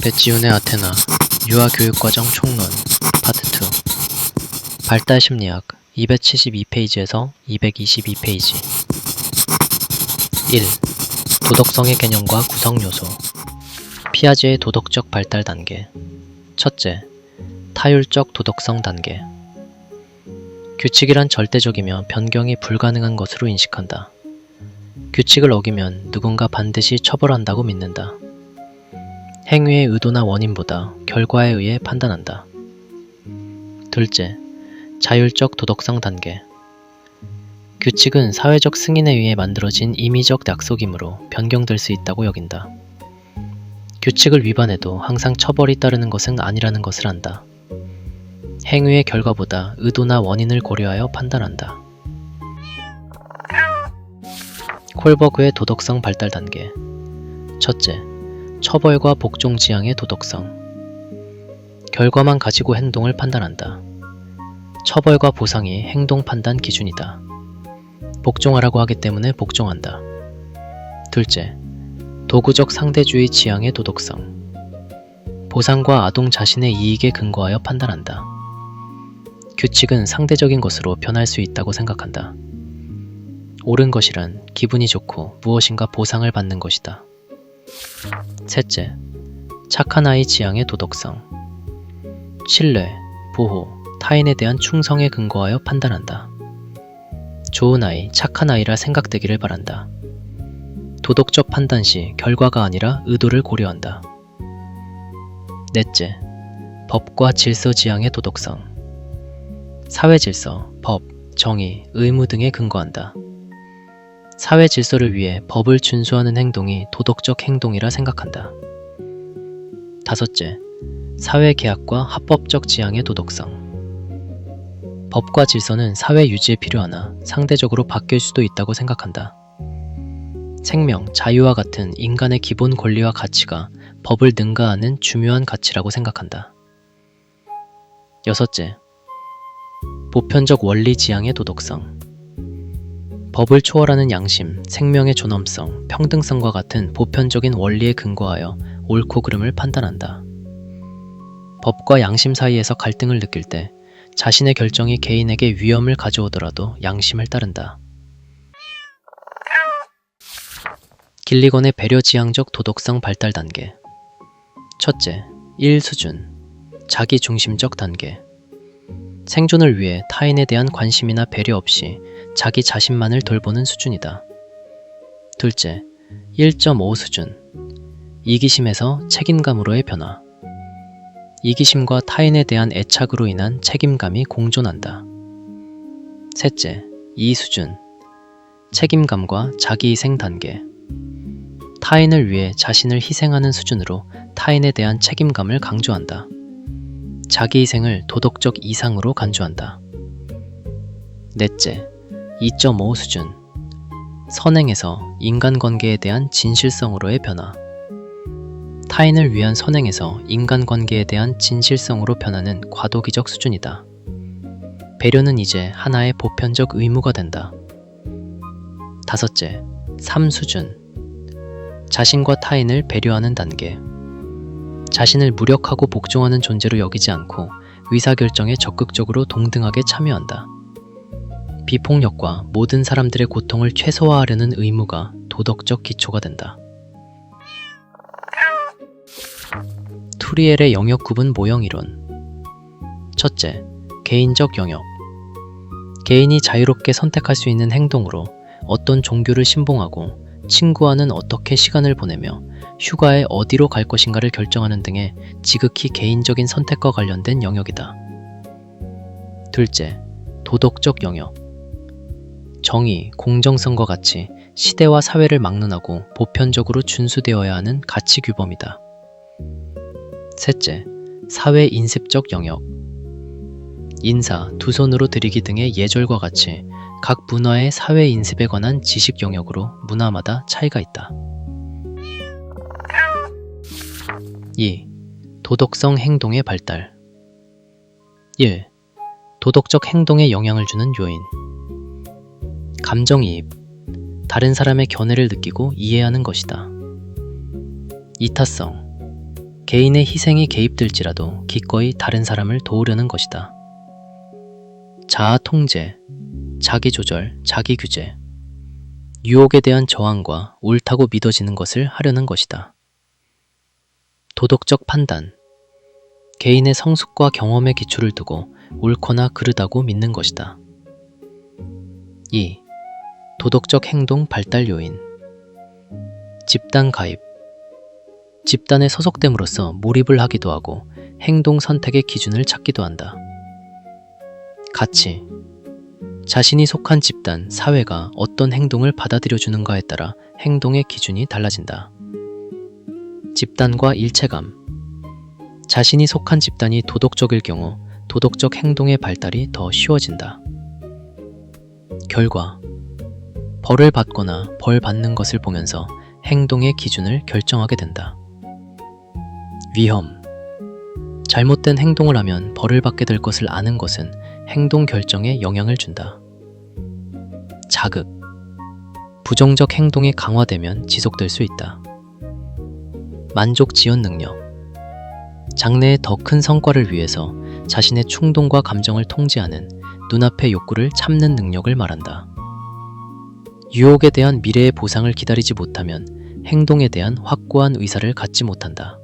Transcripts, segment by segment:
배지훈의 아테나 유아교육과정 총론 파트 2 발달심리학 272페이지에서 222페이지 1. 도덕성의 개념과 구성요소 피아제의 도덕적 발달 단계 첫째, 타율적 도덕성 단계 규칙이란 절대적이며 변경이 불가능한 것으로 인식한다. 규칙을 어기면 누군가 반드시 처벌한다고 믿는다. 행위의 의도나 원인보다 결과에 의해 판단한다. 둘째, 자율적 도덕성 단계 규칙은 사회적 승인에 의해 만들어진 임의적 약속이므로 변경될 수 있다고 여긴다. 규칙을 위반해도 항상 처벌이 따르는 것은 아니라는 것을 안다. 행위의 결과보다 의도나 원인을 고려하여 판단한다. 콜버그의 도덕성 발달 단계 첫째, 처벌과 복종 지향의 도덕성 결과만 가지고 행동을 판단한다. 처벌과 보상이 행동 판단 기준이다. 복종하라고 하기 때문에 복종한다. 둘째, 도구적 상대주의 지향의 도덕성 보상과 아동 자신의 이익에 근거하여 판단한다. 규칙은 상대적인 것으로 변할 수 있다고 생각한다. 옳은 것이란 기분이 좋고 무엇인가 보상을 받는 것이다. 셋째, 착한 아이 지향의 도덕성 신뢰, 보호, 타인에 대한 충성에 근거하여 판단한다. 좋은 아이, 착한 아이라 생각되기를 바란다. 도덕적 판단 시 결과가 아니라 의도를 고려한다. 넷째, 법과 질서 지향의 도덕성 사회 질서, 법, 정의, 의무 등에 근거한다. 사회 질서를 위해 법을 준수하는 행동이 도덕적 행동이라 생각한다. 다섯째, 사회 계약과 합법적 지향의 도덕성 법과 질서는 사회 유지에 필요하나 상대적으로 바뀔 수도 있다고 생각한다. 생명, 자유와 같은 인간의 기본 권리와 가치가 법을 능가하는 중요한 가치라고 생각한다. 여섯째, 보편적 원리 지향의 도덕성 법을 초월하는 양심, 생명의 존엄성, 평등성과 같은 보편적인 원리에 근거하여 옳고 그름을 판단한다. 법과 양심 사이에서 갈등을 느낄 때 자신의 결정이 개인에게 위험을 가져오더라도 양심을 따른다. 길리건의 배려지향적 도덕성 발달 단계 첫째, 1수준 자기중심적 단계 생존을 위해 타인에 대한 관심이나 배려 없이 자기 자신만을 돌보는 수준이다. 둘째, 1.5수준 이기심에서 책임감으로의 변화 이기심과 타인에 대한 애착으로 인한 책임감이 공존한다. 셋째, 2수준 책임감과 자기희생 단계 타인을 위해 자신을 희생하는 수준으로 타인에 대한 책임감을 강조한다. 자기희생을 도덕적 이상으로 간주한다. 넷째, 2.5 수준 선행에서 인간관계에 대한 진실성으로의 변화 타인을 위한 선행에서 인간관계에 대한 진실성으로 변하는 과도기적 수준이다. 배려는 이제 하나의 보편적 의무가 된다. 다섯째, 3수준 자신과 타인을 배려하는 단계 자신을 무력하고 복종하는 존재로 여기지 않고 의사결정에 적극적으로 동등하게 참여한다. 비폭력과 모든 사람들의 고통을 최소화하려는 의무가 도덕적 기초가 된다. 투리엘의 영역 구분 모형 이론 첫째, 개인적 영역 개인이 자유롭게 선택할 수 있는 행동으로 어떤 종교를 신봉하고 친구와는 어떻게 시간을 보내며 휴가에 어디로 갈 것인가를 결정하는 등의 지극히 개인적인 선택과 관련된 영역이다. 둘째, 도덕적 영역 정의, 공정성과 같이 시대와 사회를 막론하고 보편적으로 준수되어야 하는 가치 규범이다. 셋째, 사회 인습적 영역 인사, 두 손으로 드리기 등의 예절과 같이 각 문화의 사회 인습에 관한 지식 영역으로 문화마다 차이가 있다. 2. 도덕성 행동의 발달 1. 도덕적 행동에 영향을 주는 요인 감정이입 다른 사람의 견해를 느끼고 이해하는 것이다. 이타성 개인의 희생이 개입될지라도 기꺼이 다른 사람을 도우려는 것이다. 자아 통제, 자기 조절, 자기 규제, 유혹에 대한 저항과 옳다고 믿어지는 것을 하려는 것이다. 도덕적 판단, 개인의 성숙과 경험에 기초를 두고 옳거나 그르다고 믿는 것이다. 2. 도덕적 행동 발달 요인, 집단 가입, 집단에 소속됨으로써 몰입을 하기도 하고 행동 선택의 기준을 찾기도 한다. 가치, 자신이 속한 집단, 사회가 어떤 행동을 받아들여주는가에 따라 행동의 기준이 달라진다. 집단과 일체감, 자신이 속한 집단이 도덕적일 경우 도덕적 행동의 발달이 더 쉬워진다. 결과, 벌을 받거나 벌 받는 것을 보면서 행동의 기준을 결정하게 된다. 위험, 잘못된 행동을 하면 벌을 받게 될 것을 아는 것은 행동 결정에 영향을 준다. 자극, 부정적 행동이 강화되면 지속될 수 있다. 만족 지연 능력, 장래의 더 큰 성과를 위해서 자신의 충동과 감정을 통제하는 눈앞의 욕구를 참는 능력을 말한다. 유혹에 대한 미래의 보상을 기다리지 못하면 행동에 대한 확고한 의사를 갖지 못한다.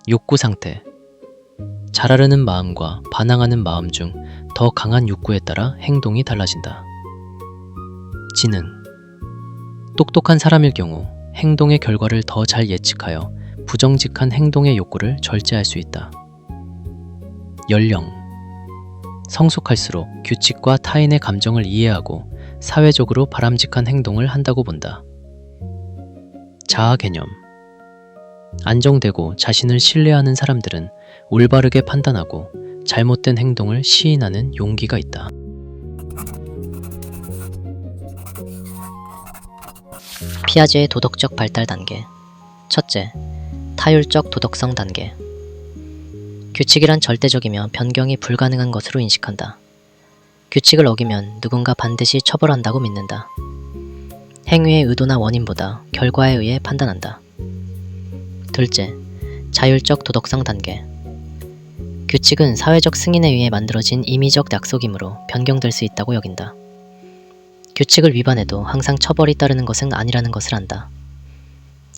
욕구 상태, 잘하려는 마음과 반항하는 마음 중 더 강한 욕구에 따라 행동이 달라진다. 지능, 똑똑한 사람일 경우 행동의 결과를 더 잘 예측하여 부정직한 행동의 욕구를 절제할 수 있다. 연령, 성숙할수록 규칙과 타인의 감정을 이해하고 사회적으로 바람직한 행동을 한다고 본다. 자아 개념, 안정되고 자신을 신뢰하는 사람들은 올바르게 판단하고 잘못된 행동을 시인하는 용기가 있다. 피아제의 도덕적 발달 단계. 첫째, 타율적 도덕성 단계. 규칙이란 절대적이며 변경이 불가능한 것으로 인식한다. 규칙을 어기면 누군가 반드시 처벌한다고 믿는다. 행위의 의도나 원인보다 결과에 의해 판단한다. 둘째, 자율적 도덕성 단계. 규칙은 사회적 승인에 의해 만들어진 임의적 약속이므로 변경될 수 있다고 여긴다. 규칙을 위반해도 항상 처벌이 따르는 것은 아니라는 것을 안다.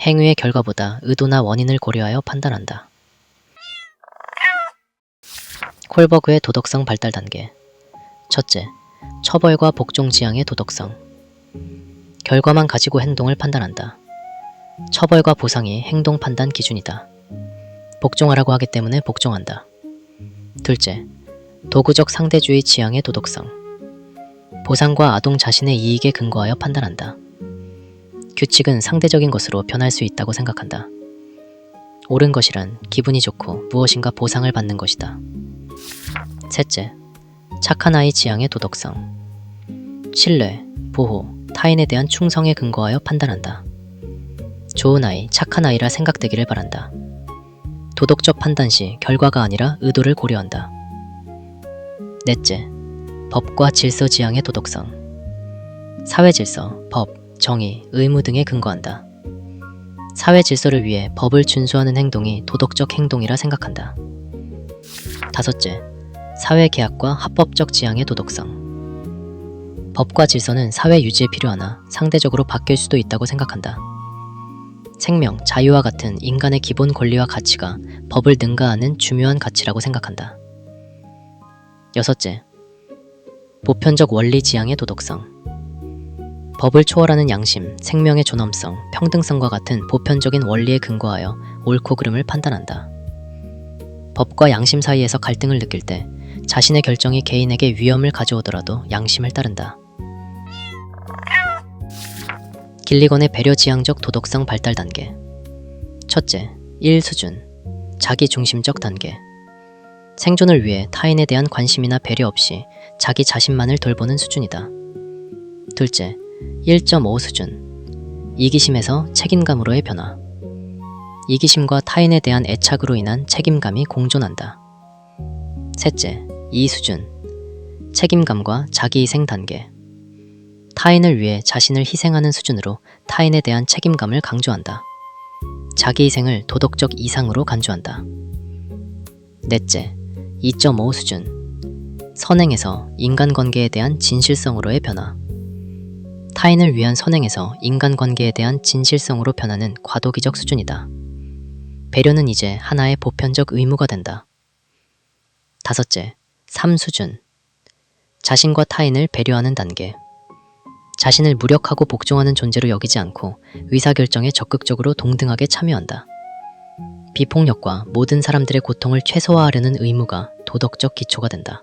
행위의 결과보다 의도나 원인을 고려하여 판단한다. 콜버그의 도덕성 발달 단계. 첫째, 처벌과 복종 지향의 도덕성. 결과만 가지고 행동을 판단한다. 처벌과 보상이 행동 판단 기준이다. 복종하라고 하기 때문에 복종한다. 둘째, 도구적 상대주의 지향의 도덕성. 보상과 아동 자신의 이익에 근거하여 판단한다. 규칙은 상대적인 것으로 변할 수 있다고 생각한다. 옳은 것이란 기분이 좋고 무엇인가 보상을 받는 것이다. 셋째, 착한 아이 지향의 도덕성. 신뢰, 보호, 타인에 대한 충성에 근거하여 판단한다. 좋은 아이, 착한 아이라 생각되기를 바란다. 도덕적 판단 시 결과가 아니라 의도를 고려한다. 넷째, 법과 질서 지향의 도덕성. 사회 질서, 법, 정의, 의무 등에 근거한다. 사회 질서를 위해 법을 준수하는 행동이 도덕적 행동이라 생각한다. 다섯째, 사회 계약과 합법적 지향의 도덕성. 법과 질서는 사회 유지에 필요하나 상대적으로 바뀔 수도 있다고 생각한다. 생명, 자유와 같은 인간의 기본 권리와 가치가 법을 능가하는 중요한 가치라고 생각한다. 여섯째, 보편적 원리 지향의 도덕성. 법을 초월하는 양심, 생명의 존엄성, 평등성과 같은 보편적인 원리에 근거하여 옳고 그름을 판단한다. 법과 양심 사이에서 갈등을 느낄 때 자신의 결정이 개인에게 위험을 가져오더라도 양심을 따른다. 길리건의 배려지향적 도덕성 발달 단계. 첫째, 1수준, 자기중심적 단계. 생존을 위해 타인에 대한 관심이나 배려 없이 자기 자신만을 돌보는 수준이다. 둘째, 1.5수준, 이기심에서 책임감으로의 변화. 이기심과 타인에 대한 애착으로 인한 책임감이 공존한다. 셋째, 2수준, 책임감과 자기희생 단계. 타인을 위해 자신을 희생하는 수준으로 타인에 대한 책임감을 강조한다. 자기 희생을 도덕적 이상으로 간주한다. 넷째, 2.5 수준. 선행에서 인간관계에 대한 진실성으로의 변화. 타인을 위한 선행에서 인간관계에 대한 진실성으로 변하는 과도기적 수준이다. 배려는 이제 하나의 보편적 의무가 된다. 다섯째, 3수준. 자신과 타인을 배려하는 단계. 자신을 무력하고 복종하는 존재로 여기지 않고 의사결정에 적극적으로 동등하게 참여한다. 비폭력과 모든 사람들의 고통을 최소화하려는 의무가 도덕적 기초가 된다.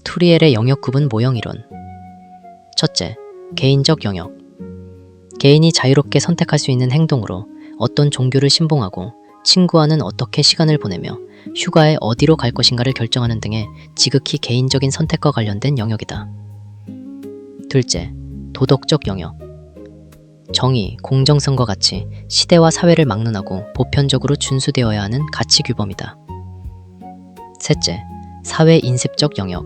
투리엘의 영역 구분 모형 이론. 첫째, 개인적 영역. 개인이 자유롭게 선택할 수 있는 행동으로 어떤 종교를 신봉하고 친구와는 어떻게 시간을 보내며 휴가에 어디로 갈 것인가를 결정하는 등의 지극히 개인적인 선택과 관련된 영역이다. 둘째, 도덕적 영역. 정의, 공정성과 같이 시대와 사회를 막론하고 보편적으로 준수되어야 하는 가치 규범이다. 셋째, 사회 인습적 영역.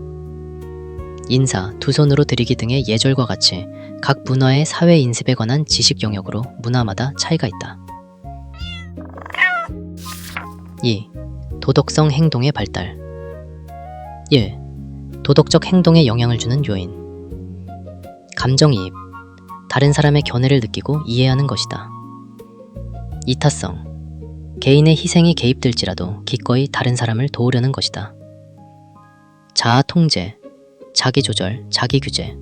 인사, 두 손으로 드리기 등의 예절과 같이 각 문화의 사회 인습에 관한 지식 영역으로 문화마다 차이가 있다. 2. 도덕성 행동의 발달. 1. 도덕적 행동에 영향을 주는 요인. 감정이입. 다른 사람의 견해를 느끼고 이해하는 것이다. 이타성. 개인의 희생이 개입될지라도 기꺼이 다른 사람을 도우려는 것이다. 자아 통제. 자기 조절, 자기 규제.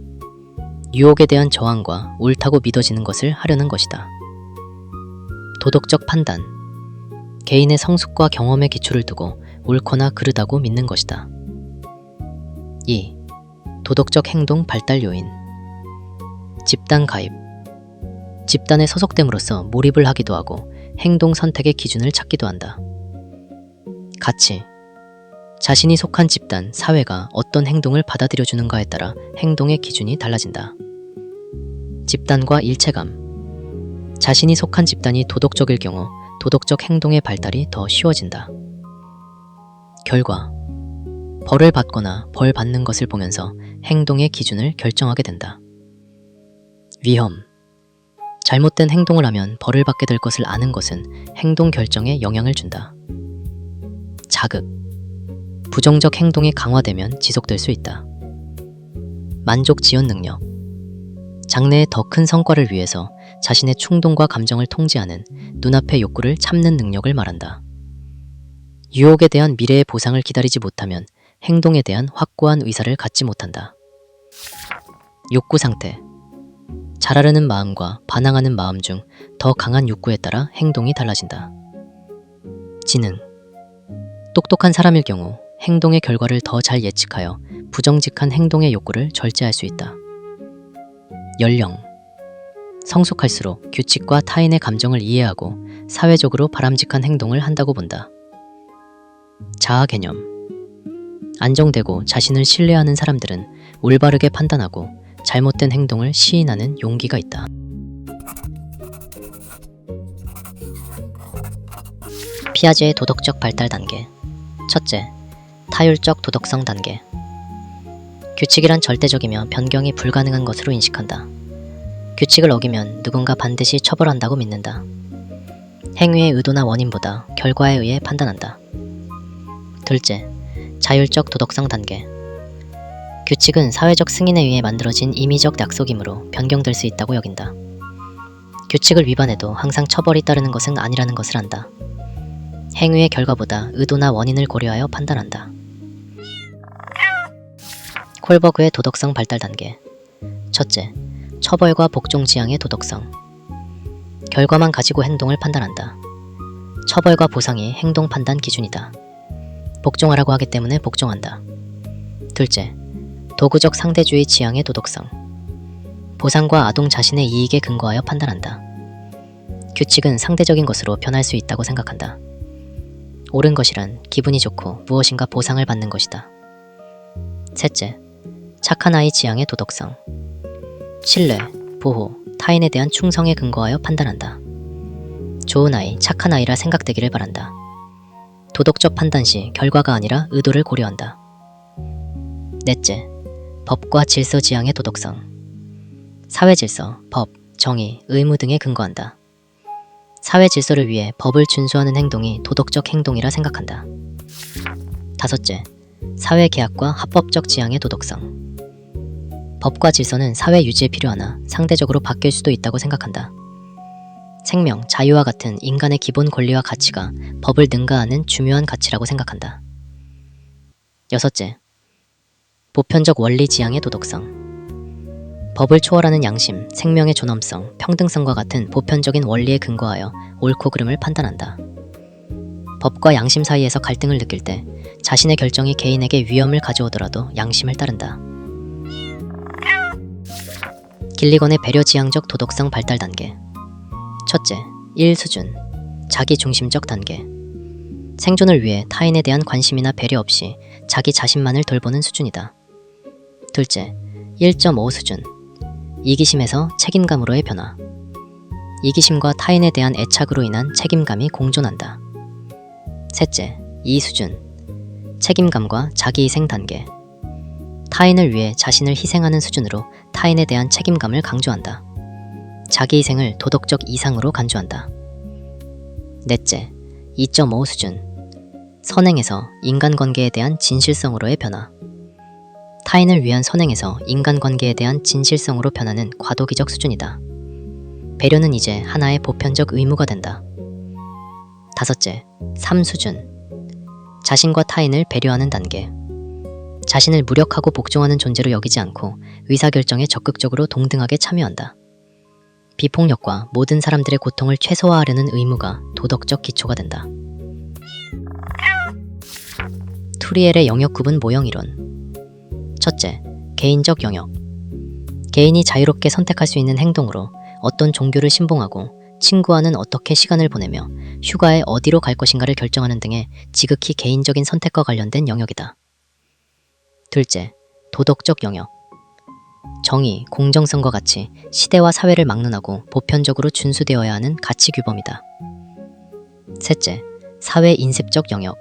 유혹에 대한 저항과 옳다고 믿어지는 것을 하려는 것이다. 도덕적 판단. 개인의 성숙과 경험에 기초를 두고 옳거나 그르다고 믿는 것이다. 2. 도덕적 행동 발달 요인. 집단 가입. 집단에 소속됨으로써 몰입을 하기도 하고 행동 선택의 기준을 찾기도 한다. 가치. 자신이 속한 집단, 사회가 어떤 행동을 받아들여주는가에 따라 행동의 기준이 달라진다. 집단과 일체감. 자신이 속한 집단이 도덕적일 경우 도덕적 행동의 발달이 더 쉬워진다. 결과. 벌을 받거나 벌 받는 것을 보면서 행동의 기준을 결정하게 된다. 위험. 잘못된 행동을 하면 벌을 받게 될 것을 아는 것은 행동 결정에 영향을 준다. 자극. 부정적 행동이 강화되면 지속될 수 있다. 만족 지연 능력. 장래의 더 큰 성과를 위해서 자신의 충동과 감정을 통제하는 눈앞의 욕구를 참는 능력을 말한다. 유혹에 대한 미래의 보상을 기다리지 못하면 행동에 대한 확고한 의사를 갖지 못한다. 욕구 상태. 잘하려는 마음과 반항하는 마음 중 더 강한 욕구에 따라 행동이 달라진다. 지능. 똑똑한 사람일 경우 행동의 결과를 더 잘 예측하여 부정직한 행동의 욕구를 절제할 수 있다. 연령. 성숙할수록 규칙과 타인의 감정을 이해하고 사회적으로 바람직한 행동을 한다고 본다. 자아 개념. 안정되고 자신을 신뢰하는 사람들은 올바르게 판단하고 잘못된 행동을 시인하는 용기가 있다. 피아제의 도덕적 발달 단계. 첫째, 타율적 도덕성 단계. 규칙이란 절대적이며 변경이 불가능한 것으로 인식한다. 규칙을 어기면 누군가 반드시 처벌한다고 믿는다. 행위의 의도나 원인보다 결과에 의해 판단한다. 둘째, 자율적 도덕성 단계. 규칙은 사회적 승인에 의해 만들어진 임의적 약속이므로 변경될 수 있다고 여긴다. 규칙을 위반해도 항상 처벌이 따르는 것은 아니라는 것을 안다. 행위의 결과보다 의도나 원인을 고려하여 판단한다. 콜버그의 도덕성 발달 단계. 첫째, 처벌과 복종 지향의 도덕성. 결과만 가지고 행동을 판단한다. 처벌과 보상이 행동 판단 기준이다. 복종하라고 하기 때문에 복종한다. 둘째, 도구적 상대주의 지향의 도덕성. 보상과 아동 자신의 이익에 근거하여 판단한다. 규칙은 상대적인 것으로 변할 수 있다고 생각한다. 옳은 것이란 기분이 좋고 무엇인가 보상을 받는 것이다. 셋째, 착한 아이 지향의 도덕성. 신뢰, 보호, 타인에 대한 충성에 근거하여 판단한다. 좋은 아이, 착한 아이라 생각되기를 바란다. 도덕적 판단 시 결과가 아니라 의도를 고려한다. 넷째, 법과 질서 지향의 도덕성. 사회 질서, 법, 정의, 의무 등에 근거한다. 사회 질서를 위해 법을 준수하는 행동이 도덕적 행동이라 생각한다. 5째, 사회 계약과 합법적 지향의 도덕성. 법과 질서는 사회 유지에 필요하나 상대적으로 바뀔 수도 있다고 생각한다. 생명, 자유와 같은 인간의 기본 권리와 가치가 법을 능가하는 중요한 가치라고 생각한다. 6째, 보편적 원리 지향의 도덕성. 법을 초월하는 양심, 생명의 존엄성, 평등성과 같은 보편적인 원리에 근거하여 옳고 그름을 판단한다. 법과 양심 사이에서 갈등을 느낄 때 자신의 결정이 개인에게 위험을 가져오더라도 양심을 따른다. 길리건의 배려지향적 도덕성 발달 단계. 첫째, 1수준, 자기중심적 단계. 생존을 위해 타인에 대한 관심이나 배려 없이 자기 자신만을 돌보는 수준이다. 둘째, 1.5수준, 이기심에서 책임감으로의 변화. 이기심과 타인에 대한 애착으로 인한 책임감이 공존한다. 셋째, 2수준, 책임감과 자기희생 단계. 타인을 위해 자신을 희생하는 수준으로 타인에 대한 책임감을 강조한다. 자기희생을 도덕적 이상으로 간주한다. 넷째, 2.5 수준, 선행에서 인간관계에 대한 진실성으로의 변화. 타인을 위한 선행에서 인간관계에 대한 진실성으로 변하는 과도기적 수준이다. 배려는 이제 하나의 보편적 의무가 된다. 5째, 3수준, 자신과 타인을 배려하는 단계. 자신을 무력하고 복종하는 존재로 여기지 않고 의사결정에 적극적으로 동등하게 참여한다. 비폭력과 모든 사람들의 고통을 최소화하려는 의무가 도덕적 기초가 된다. 투리엘의 영역 구분 모형 이론. 첫째, 개인적 영역. 개인이 자유롭게 선택할 수 있는 행동으로 어떤 종교를 신봉하고 친구와는 어떻게 시간을 보내며 휴가에 어디로 갈 것인가를 결정하는 등의 지극히 개인적인 선택과 관련된 영역이다. 둘째, 도덕적 영역. 정의, 공정성과 같이 시대와 사회를 막론하고 보편적으로 준수되어야 하는 가치 규범이다. 셋째, 사회 인습적 영역.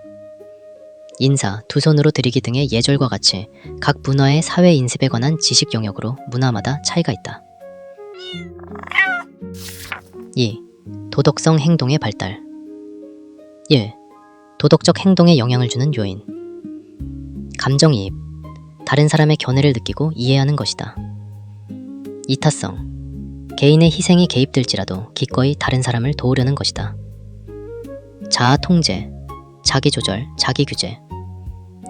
인사, 두 손으로 드리기 등의 예절과 같이 각 문화의 사회 인습에 관한 지식 영역으로 문화마다 차이가 있다. 2. 도덕성 행동의 발달. 1. 도덕적 행동에 영향을 주는 요인. 감정이입. 다른 사람의 견해를 느끼고 이해하는 것이다. 이타성. 개인의 희생이 개입될지라도 기꺼이 다른 사람을 도우려는 것이다. 자아 통제. 자기조절, 자기규제.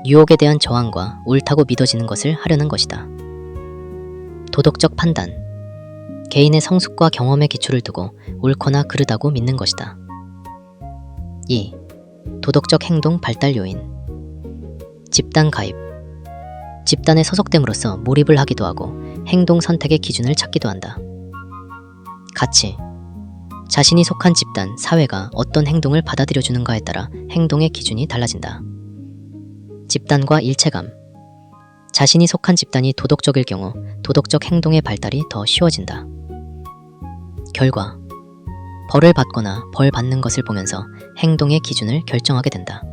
유혹에 대한 저항과 옳다고 믿어지는 것을 하려는 것이다. 도덕적 판단. 개인의 성숙과 경험에 기초를 두고 옳거나 그르다고 믿는 것이다. 2. 도덕적 행동 발달 요인. 집단 가입. 집단에 소속됨으로써 몰입을 하기도 하고 행동 선택의 기준을 찾기도 한다. 가치. 자신이 속한 집단, 사회가 어떤 행동을 받아들여주는가에 따라 행동의 기준이 달라진다. 집단과 일체감. 자신이 속한 집단이 도덕적일 경우 도덕적 행동의 발달이 더 쉬워진다. 결과. 벌을 받거나 벌 받는 것을 보면서 행동의 기준을 결정하게 된다.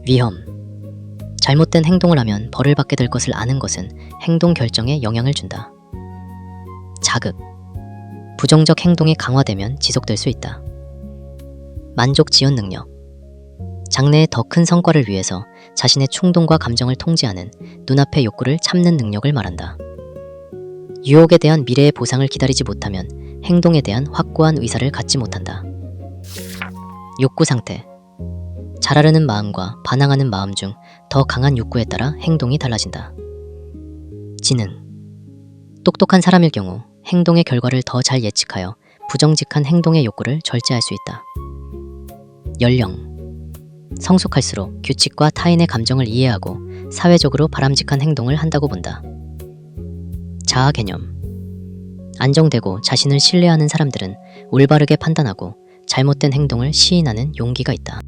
위험. 잘못된 행동을 하면 벌을 받게 될 것을 아는 것은 행동 결정에 영향을 준다. 자극. 부정적 행동이 강화되면 지속될 수 있다. 만족 지연 능력. 장래의 더 큰 성과를 위해서 자신의 충동과 감정을 통제하는 눈앞의 욕구를 참는 능력을 말한다. 유혹에 대한 미래의 보상을 기다리지 못하면 행동에 대한 확고한 의사를 갖지 못한다. 욕구 상태. 잘하려는 마음과 반항하는 마음 중 더 강한 욕구에 따라 행동이 달라진다. 지능. 똑똑한 사람일 경우 행동의 결과를 더 잘 예측하여 부정직한 행동의 욕구를 절제할 수 있다. 연령. 성숙할수록 규칙과 타인의 감정을 이해하고 사회적으로 바람직한 행동을 한다고 본다. 자아 개념. 안정되고 자신을 신뢰하는 사람들은 올바르게 판단하고 잘못된 행동을 시인하는 용기가 있다.